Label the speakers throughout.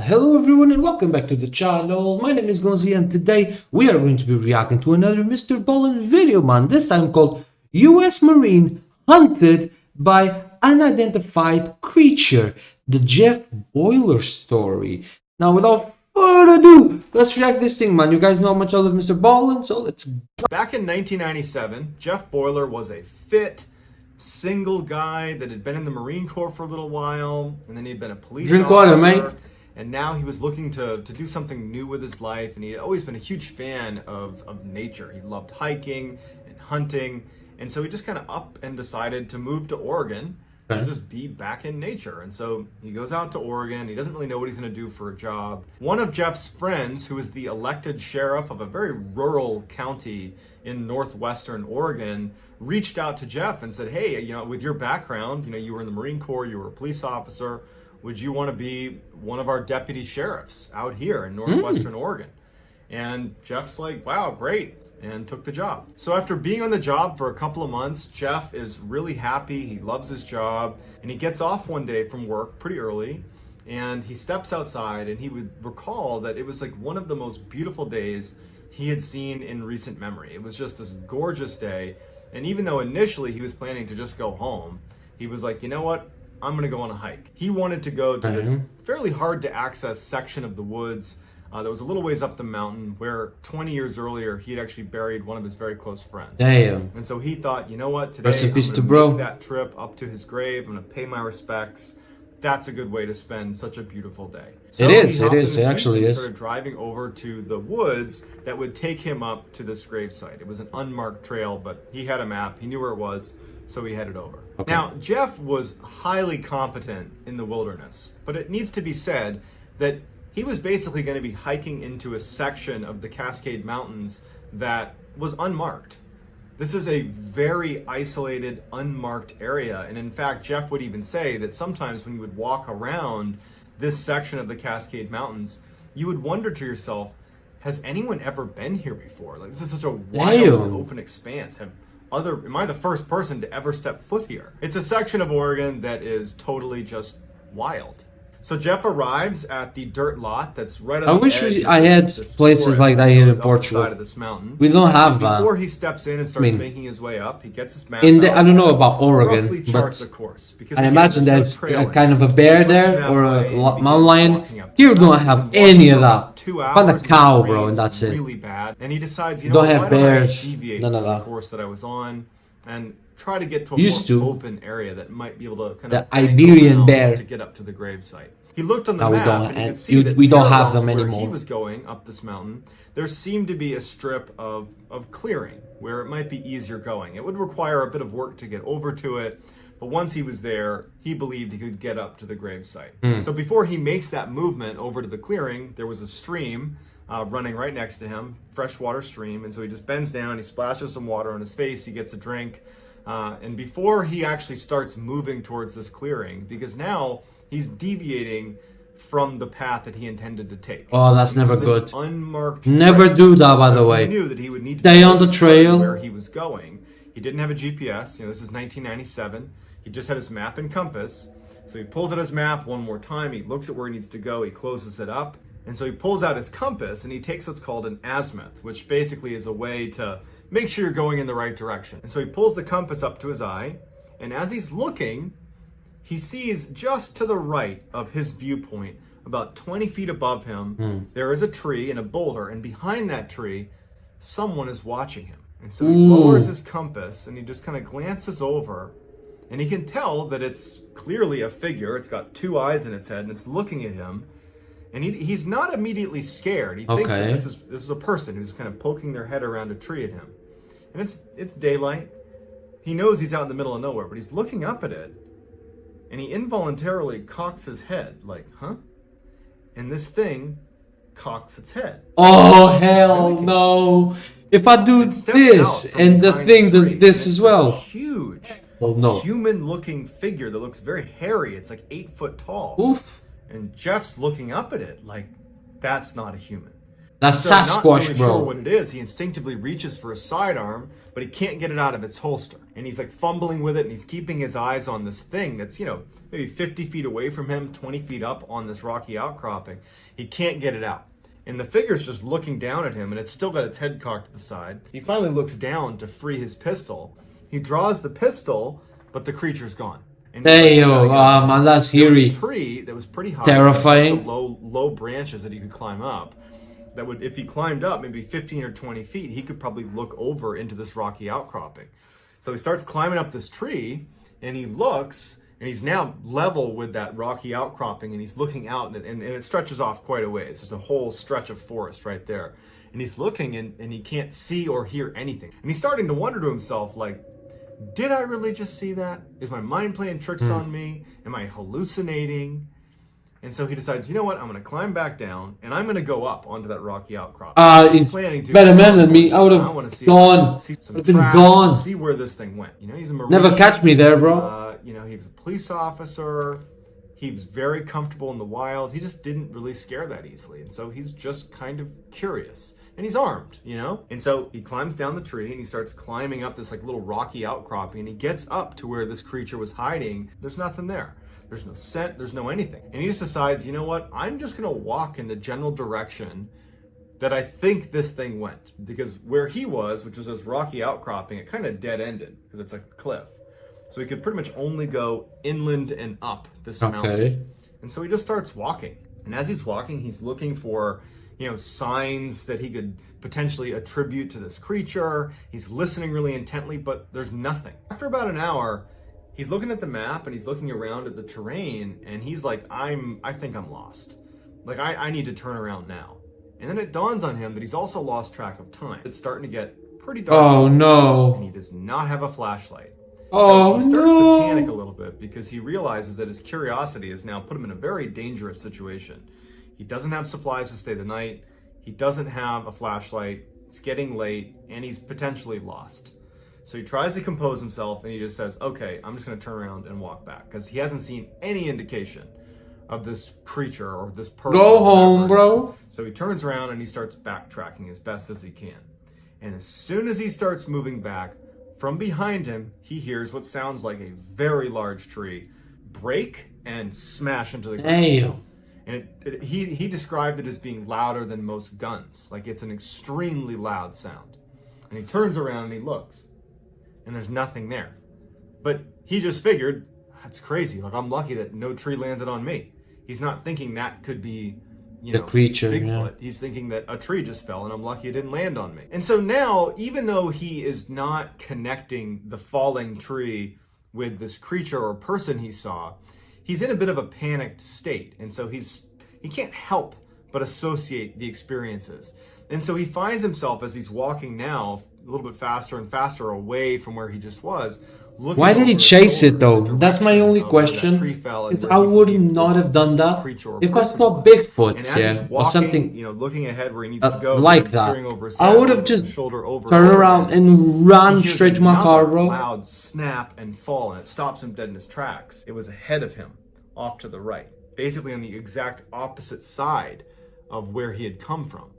Speaker 1: Hello everyone and welcome back to the channel. My name is Gonzii and today we are going to be reacting to another Mr.Ballen video, man. This time called US Marine Hunted by Unidentified Creature, the Jeff Boiler story. Now without further ado, let's react to this thing, man. You guys know how much I love Mr.Ballen, so let's go.
Speaker 2: Back in 1997, Jeff Boiler was a fit, single guy that had been in the Marine Corps for a little while, and then he'd been a police
Speaker 1: Drink
Speaker 2: officer,
Speaker 1: water, mate.
Speaker 2: and now he was looking to do something new with his life, and he had always been a huge fan of nature. He loved hiking and hunting, and so he just kind of up and decided to move to Oregon and just be back in nature. And so he goes out to Oregon. He doesn't really know what he's going to do for a job. One of Jeff's friends, who is the elected sheriff of a very rural county in northwestern Oregon, reached out to Jeff and said, hey, with your background, you were in the Marine Corps, you were a police officer, would you want to be one of our deputy sheriffs out here in northwestern Oregon? And Jeff's like, wow, great, and took the job. So after being on the job for a couple of months, Jeff is really happy. He loves his job, and he gets off one day from work pretty early, and he steps outside, and he would recall that it was like one of the most beautiful days he had seen in recent memory. It was just this gorgeous day, and even though initially he was planning to just go home, he was like, you know what? I'm gonna go on a hike. He wanted to go to this fairly hard to access section of the woods that was a little ways up the mountain where 20 years earlier he had actually buried one of his very close friends.
Speaker 1: Damn.
Speaker 2: And so he thought, you know what, today
Speaker 1: Rest in
Speaker 2: I'm
Speaker 1: peace
Speaker 2: gonna
Speaker 1: to bro.
Speaker 2: make that trip up to his grave. I'm gonna pay my respects. That's a good way to spend such a beautiful day. So
Speaker 1: it actually is.
Speaker 2: He started driving over to the woods that would take him up to this gravesite. It was an unmarked trail, but he had a map. He knew where it was, so he headed over.
Speaker 1: Okay.
Speaker 2: Now, Jeff was highly competent in the wilderness, but it needs to be said that he was basically going to be hiking into a section of the Cascade Mountains that was unmarked. This is a very isolated, unmarked area. And in fact, Jeff would even say that sometimes when you would walk around this section of the Cascade Mountains, you would wonder to yourself, has anyone ever been here before? Like, this is such a wild and open expanse. Am I the first person to ever step foot here? It's a section of Oregon that is totally just wild. So Jeff arrives at the dirt lot that's right on the edge
Speaker 1: I had places like that here in Portugal.
Speaker 2: Side of this mountain.
Speaker 1: We don't have that.
Speaker 2: Before he steps in and starts making his way up, he gets his map
Speaker 1: I
Speaker 2: out,
Speaker 1: don't know about Oregon, but
Speaker 2: the course, because
Speaker 1: I
Speaker 2: again,
Speaker 1: imagine there's
Speaker 2: no
Speaker 1: a kind of a bear there or a mountain lion.
Speaker 2: Here
Speaker 1: Here we don't have any of that.
Speaker 2: 2
Speaker 1: Find a
Speaker 2: hours,
Speaker 1: cow,
Speaker 2: the
Speaker 1: bro,
Speaker 2: rain's
Speaker 1: and that's it.
Speaker 2: really bad. And he decides, you know,
Speaker 1: Don't have
Speaker 2: why
Speaker 1: bears,
Speaker 2: don't I deviate
Speaker 1: none of
Speaker 2: from the
Speaker 1: that.
Speaker 2: course that I was on and try to get to a
Speaker 1: Used
Speaker 2: more
Speaker 1: to.
Speaker 2: open area that might be able to kind
Speaker 1: The
Speaker 2: of angle
Speaker 1: Iberian
Speaker 2: around
Speaker 1: bear.
Speaker 2: to get up to the gravesite. He looked on the
Speaker 1: Now we
Speaker 2: map
Speaker 1: don't
Speaker 2: and he
Speaker 1: have-
Speaker 2: could see that
Speaker 1: we don't have
Speaker 2: parallel to
Speaker 1: them
Speaker 2: where
Speaker 1: anymore.
Speaker 2: he was going up this mountain, there seemed to be a strip of clearing where it might be easier going. It would require a bit of work to get over to it, but once he was there, he believed he could get up to the gravesite. So before he makes that movement over to the clearing, there was a stream running right next to him, freshwater stream, and so he just bends down, he splashes some water on his face, he gets a drink, and before he actually starts moving towards this clearing, because now he's deviating from the path that he intended to take.
Speaker 1: Oh, that's never
Speaker 2: This is
Speaker 1: good.
Speaker 2: an unmarked
Speaker 1: Never
Speaker 2: trail.
Speaker 1: do that, by the
Speaker 2: So
Speaker 1: way.
Speaker 2: He knew that he would need to
Speaker 1: Stay on the
Speaker 2: focus
Speaker 1: trail.
Speaker 2: where he was going. He didn't have a GPS. This is 1997. He just had his map and compass. So he pulls out his map one more time. He looks at where he needs to go. He closes it up. And so he pulls out his compass and he takes what's called an azimuth, which basically is a way to make sure you're going in the right direction. And so he pulls the compass up to his eye. And as he's looking, he sees just to the right of his viewpoint, about 20 feet above him, there is a tree and a boulder, and behind that tree, someone is watching him. And so he lowers his compass and he just kind of glances over, and he can tell that it's clearly a figure. It's got 2 eyes in its head and it's looking at him. And he's not immediately scared. He thinks that this is a person who's kind of poking their head around a tree at him. And it's daylight. He knows he's out in the middle of nowhere, but he's looking up at it, and he involuntarily cocks his head, like, huh? And this thing cocks its head.
Speaker 1: Oh, hell no. If I do this and the thing does this as well.
Speaker 2: Huge, human-looking figure that looks very hairy. It's like 8 foot tall.
Speaker 1: Oof.
Speaker 2: And Jeff's looking up at it like, that's not a human.
Speaker 1: That's
Speaker 2: So not
Speaker 1: Sasquatch,
Speaker 2: really
Speaker 1: bro.
Speaker 2: sure what it is, he instinctively reaches for a sidearm, but he can't get it out of its holster. And he's like fumbling with it, and he's keeping his eyes on this thing that's, maybe 50 feet away from him, 20 feet up on this rocky outcropping. He can't get it out. And the figure's just looking down at him, and it's still got its head cocked to the side. He finally looks down to free his pistol. He draws the pistol, but the creature's gone. And
Speaker 1: Hey, yo, man, that's
Speaker 2: there was
Speaker 1: eerie.
Speaker 2: a tree that was pretty high.
Speaker 1: Terrifying.
Speaker 2: With low branches that he could climb up. That would, if he climbed up maybe 15 or 20 feet, he could probably look over into this rocky outcropping. So he starts climbing up this tree, and he looks, and he's now level with that rocky outcropping, and he's looking out, and it stretches off quite a ways. There's a whole stretch of forest right there. And he's looking, and he can't see or hear anything. And he's starting to wonder to himself, like, did I really just see that? Is my mind playing tricks on me? Am I hallucinating? And so he decides, you know what? I'm going to climb back down, and I'm going to go up onto that rocky outcrop.
Speaker 1: It's better man than me. I would have gone. I've been gone.
Speaker 2: See where this thing went. He's a Marine.
Speaker 1: Never catch me there, bro.
Speaker 2: He was a police officer. He was very comfortable in the wild. He just didn't really scare that easily. And so he's just kind of curious. And he's armed, And so he climbs down the tree, and he starts climbing up this like little rocky outcropping, and he gets up to where this creature was hiding. There's nothing there. There's no scent, there's no anything. And he just decides, you know what? I'm just gonna walk in the general direction that I think this thing went. Because where he was, which was this rocky outcropping, it kind of dead-ended because it's like a cliff. So he could pretty much only go inland and up this mountain. And so he just starts walking. And as he's walking, he's looking for, signs that he could potentially attribute to this creature. He's listening really intently, but there's nothing. After about an hour, he's looking at the map, and he's looking around at the terrain, and he's like, I think I'm lost. Like, I need to turn around now. And then it dawns on him that he's also lost track of time. It's starting to get pretty dark.
Speaker 1: Oh, no.
Speaker 2: And he does not have a flashlight.
Speaker 1: Oh,
Speaker 2: so he starts
Speaker 1: no.
Speaker 2: to panic a little bit because he realizes that his curiosity has now put him in a very dangerous situation. He doesn't have supplies to stay the night. He doesn't have a flashlight. It's getting late, and he's potentially lost. So he tries to compose himself, and he just says, okay, I'm just going to turn around and walk back, because he hasn't seen any indication of this creature or this person.
Speaker 1: Go home, bro.
Speaker 2: So he turns around, and he starts backtracking as best as he can. And as soon as he starts moving back, from behind him, he hears what sounds like a very large tree break and smash into the ground.
Speaker 1: Damn.
Speaker 2: And he described it as being louder than most guns. Like, it's an extremely loud sound. And he turns around and he looks, and there's nothing there. But he just figured, that's crazy. Like, I'm lucky that no tree landed on me. He's not thinking that could be,
Speaker 1: the creature,
Speaker 2: Bigfoot.
Speaker 1: yeah.
Speaker 2: He's thinking that a tree just fell, and I'm lucky it didn't land on me. And so now, even though he is not connecting the falling tree with this creature or person he saw, he's in a bit of a panicked state. And so he can't help but associate the experiences. And so he finds himself, as he's walking now a little bit faster and faster away from where he just was, looking.
Speaker 1: Why did he
Speaker 2: over
Speaker 1: chase
Speaker 2: the
Speaker 1: it though?
Speaker 2: direction
Speaker 1: That's my only
Speaker 2: of where that
Speaker 1: question.
Speaker 2: tree fell and
Speaker 1: Because
Speaker 2: where
Speaker 1: I
Speaker 2: he
Speaker 1: would
Speaker 2: believed
Speaker 1: not
Speaker 2: this
Speaker 1: have done that
Speaker 2: creature or
Speaker 1: if I
Speaker 2: person
Speaker 1: saw
Speaker 2: was.
Speaker 1: Bigfoot,
Speaker 2: And as
Speaker 1: yeah,
Speaker 2: he's
Speaker 1: or
Speaker 2: walking,
Speaker 1: something
Speaker 2: looking ahead where he needs to go,
Speaker 1: like
Speaker 2: peering
Speaker 1: that.
Speaker 2: over his
Speaker 1: I
Speaker 2: head,
Speaker 1: would have
Speaker 2: looking
Speaker 1: just
Speaker 2: shoulder over
Speaker 1: turned
Speaker 2: over
Speaker 1: around
Speaker 2: him.
Speaker 1: and ran
Speaker 2: He hears
Speaker 1: straight to my
Speaker 2: another
Speaker 1: car, bro.
Speaker 2: loud snap and fall, and it stops him dead in his tracks. It was ahead of him, off to the right, basically on the exact opposite side of where he had come from.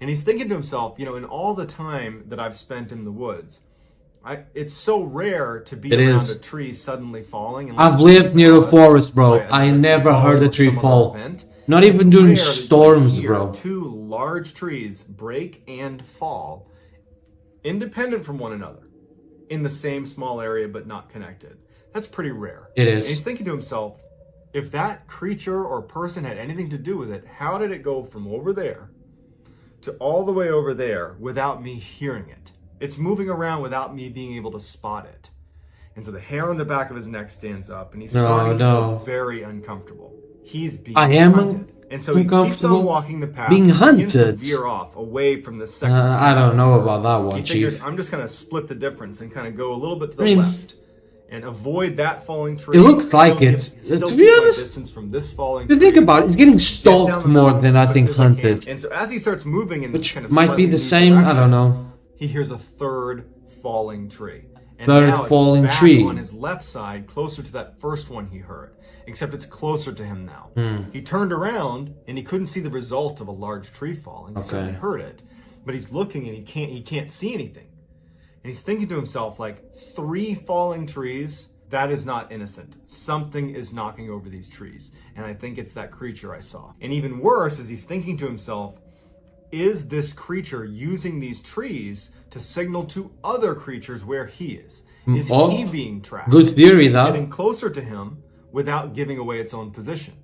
Speaker 2: And he's thinking to himself, in all the time that I've spent in the woods, it's so rare to be around a tree suddenly falling.
Speaker 1: I've lived near a forest, bro. I never heard a tree fall. Not even during storms, bro.
Speaker 2: Two large trees break and fall, independent from one another, in the same small area but not connected. That's pretty rare.
Speaker 1: It is.
Speaker 2: And he's thinking to himself, if that creature or person had anything to do with it, how did it go from over there to all the way over there without me hearing it? It's moving around without me being able to spot it. And so the hair on the back of his neck stands up, and he's starting to feel very uncomfortable. He's being hunted. And so he keeps on walking the path.
Speaker 1: Being
Speaker 2: begins to
Speaker 1: hunted.
Speaker 2: veer off away from the second
Speaker 1: I don't know about that one,
Speaker 2: he figures,
Speaker 1: Chief.
Speaker 2: I'm just going to split the difference and kind of go a little bit to the left and avoid that falling tree.
Speaker 1: It looks like it. To be honest,
Speaker 2: distance from this falling
Speaker 1: to think
Speaker 2: tree,
Speaker 1: about it, it's getting
Speaker 2: get down
Speaker 1: stalked
Speaker 2: the
Speaker 1: more
Speaker 2: mountain
Speaker 1: than
Speaker 2: as
Speaker 1: I think
Speaker 2: quickly as can.
Speaker 1: hunted.
Speaker 2: And so as he starts moving in this
Speaker 1: Which
Speaker 2: kind of
Speaker 1: might be
Speaker 2: slightly
Speaker 1: the
Speaker 2: new
Speaker 1: same, I
Speaker 2: direction,
Speaker 1: don't know.
Speaker 2: he hears a third falling tree. And
Speaker 1: Bird
Speaker 2: now it's
Speaker 1: falling
Speaker 2: back
Speaker 1: tree.
Speaker 2: on his left side, closer to that first one he heard. Except it's closer to him now. He turned around and he couldn't see the result of a large tree falling. So he heard it, but he's looking and he can't see anything. And he's thinking to himself, like, 3 falling trees, that is not innocent. Something is knocking over these trees. And I think it's that creature I saw. And even worse is he's thinking to himself, is this creature using these trees to signal to other creatures where he is? Is he being tracked?
Speaker 1: Good theory,
Speaker 2: It's
Speaker 1: though.
Speaker 2: getting closer to him without giving away its own position.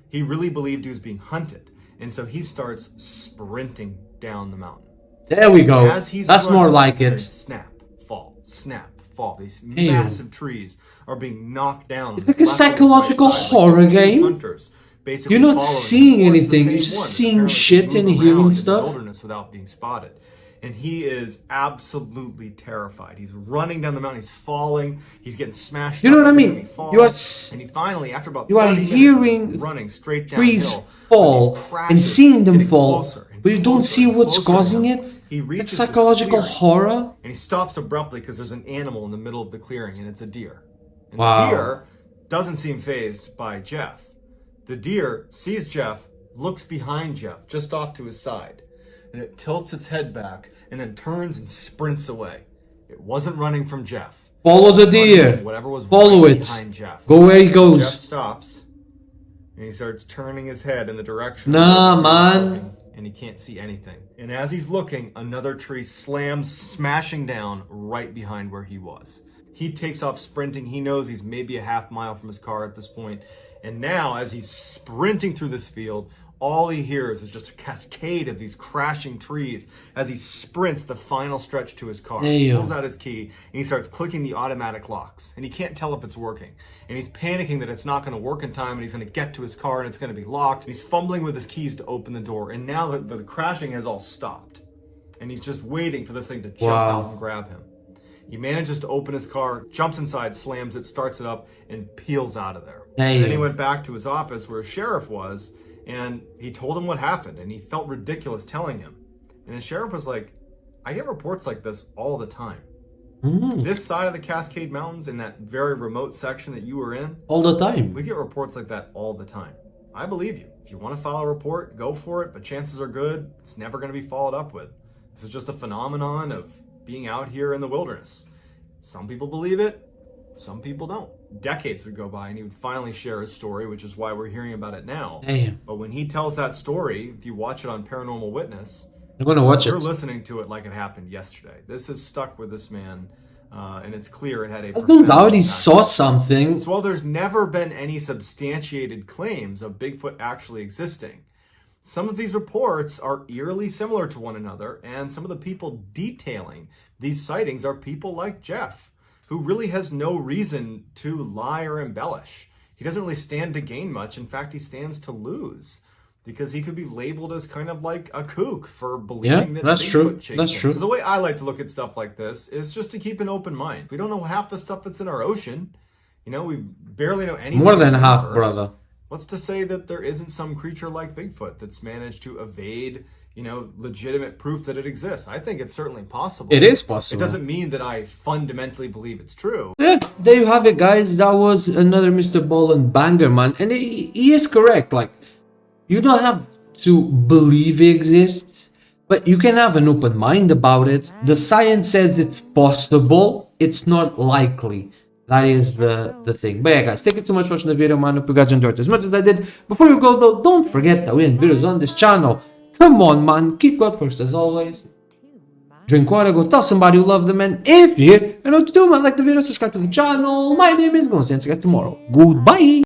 Speaker 2: He really believed he was being hunted. And so he starts sprinting down the mountain.
Speaker 1: There we go.
Speaker 2: As he's
Speaker 1: That's
Speaker 2: running,
Speaker 1: more like
Speaker 2: there's
Speaker 1: it.
Speaker 2: Snap, fall. These massive trees are being knocked down.
Speaker 1: It's like a psychological horror game.
Speaker 2: Hunters, basically
Speaker 1: You're not
Speaker 2: following him.
Speaker 1: seeing
Speaker 2: Of course, the
Speaker 1: anything,
Speaker 2: same
Speaker 1: you're just
Speaker 2: one that
Speaker 1: seeing
Speaker 2: apparently
Speaker 1: shit
Speaker 2: can
Speaker 1: and
Speaker 2: move
Speaker 1: hearing
Speaker 2: around in
Speaker 1: stuff.
Speaker 2: the wilderness without being spotted. And he is absolutely terrified. He's running down the mountain. He's falling. He's getting smashed.
Speaker 1: You know
Speaker 2: up
Speaker 1: what I
Speaker 2: every
Speaker 1: mean?
Speaker 2: time he falls.
Speaker 1: You are
Speaker 2: and he finally, after about
Speaker 1: you are
Speaker 2: 30 minutes of
Speaker 1: hearing
Speaker 2: running straight
Speaker 1: trees
Speaker 2: downhill,
Speaker 1: fall
Speaker 2: with these
Speaker 1: and
Speaker 2: crashes
Speaker 1: seeing them
Speaker 2: getting
Speaker 1: fall,
Speaker 2: closer and
Speaker 1: but you don't
Speaker 2: closer
Speaker 1: see
Speaker 2: and
Speaker 1: what's
Speaker 2: closer to
Speaker 1: causing
Speaker 2: him.
Speaker 1: it.
Speaker 2: He reaches
Speaker 1: It's
Speaker 2: this
Speaker 1: psychological
Speaker 2: clearing,
Speaker 1: horror.
Speaker 2: and he stops abruptly because there's an animal in the middle of the clearing, and it's a deer. And
Speaker 1: Wow.
Speaker 2: the deer doesn't seem fazed by Jeff. The deer sees Jeff, looks behind Jeff, just off to his side, and it tilts its head back and then turns and sprints away. It wasn't running from Jeff.
Speaker 1: Follow the
Speaker 2: Running
Speaker 1: deer.
Speaker 2: from whatever was
Speaker 1: Follow
Speaker 2: right
Speaker 1: it.
Speaker 2: behind Jeff.
Speaker 1: Go where he
Speaker 2: Jeff
Speaker 1: goes.
Speaker 2: stops, and he starts turning his head in the direction.
Speaker 1: Nah,
Speaker 2: where the deer is
Speaker 1: man.
Speaker 2: looking, and he can't see anything. And as he's looking, another tree slams, smashing down right behind where he was. He takes off sprinting. He knows he's maybe a half mile from his car at this point. And now, as he's sprinting through this field, all he hears is just a cascade of these crashing trees as he sprints the final stretch to his car. He
Speaker 1: Damn.
Speaker 2: pulls out his key and he starts clicking the automatic locks. And he can't tell if it's working. And he's panicking that it's not going to work in time and he's going to get to his car and it's going to be locked. And he's fumbling with his keys to open the door. And now the crashing has all stopped. And he's just waiting for this thing to jump out and grab him. He manages to open his car, jumps inside, slams it, starts it up, and peels out of there. And then he went back to his office where his sheriff was, and he told him what happened, and he felt ridiculous telling him. And his sheriff was like, I get reports like this all the time. This side of the Cascade Mountains, in that very remote section that you were in,
Speaker 1: All the time.
Speaker 2: we get reports like that all the time. I believe you. If you want to file a report, go for it, but chances are good it's never going to be followed up with. This is just a phenomenon of being out here in the wilderness. Some people believe it, some people don't. Decades would go by and he would finally share his story, which is why we're hearing about it now.
Speaker 1: Damn.
Speaker 2: But when he tells that story, if you watch it on Paranormal Witness,
Speaker 1: I'm gonna watch
Speaker 2: you're
Speaker 1: it.
Speaker 2: listening to it like it happened yesterday. This has stuck with this man, and it's clear it had a
Speaker 1: I don't
Speaker 2: profound
Speaker 1: doubt he
Speaker 2: impact.
Speaker 1: saw something.
Speaker 2: So while there's never been any substantiated claims of Bigfoot actually existing, some of these reports are eerily similar to one another, and some of the people detailing these sightings are people like Jeff, who really has no reason to lie or embellish. He doesn't really stand to gain much. In fact, he stands to lose, because he could be labeled as kind of like a kook for believing that
Speaker 1: that's
Speaker 2: Bigfoot
Speaker 1: true.
Speaker 2: chased
Speaker 1: That's
Speaker 2: him.
Speaker 1: true.
Speaker 2: So the way I like to look at stuff like this is just to keep an open mind. We don't know half the stuff that's in our ocean. You know, we barely know anything.
Speaker 1: More than
Speaker 2: in the
Speaker 1: half,
Speaker 2: universe.
Speaker 1: brother.
Speaker 2: What's to say that there isn't some creature like Bigfoot that's managed to evade, you know, legitimate proof that it exists? I think it's certainly possible.
Speaker 1: It is
Speaker 2: It
Speaker 1: possible.
Speaker 2: doesn't mean that I fundamentally believe it's true.
Speaker 1: Yeah, there you have it, guys. That was another Mr.Ballen banger, man. And he is correct. Like, you don't have to believe it exists, but you can have an open mind about it. The science says it's possible. It's not likely. That is the thing. But yeah, guys, thank you so much for watching the video, man. Hope you guys enjoyed it as much as I did. Before you go, though, don't forget that we have videos on this channel. Come on, man. Keep God first, as always. Drink water, go tell somebody you love them, and if you're here, you know what to do, man. Like the video, subscribe to the channel. My name is Gonzii, and see you guys tomorrow. Goodbye.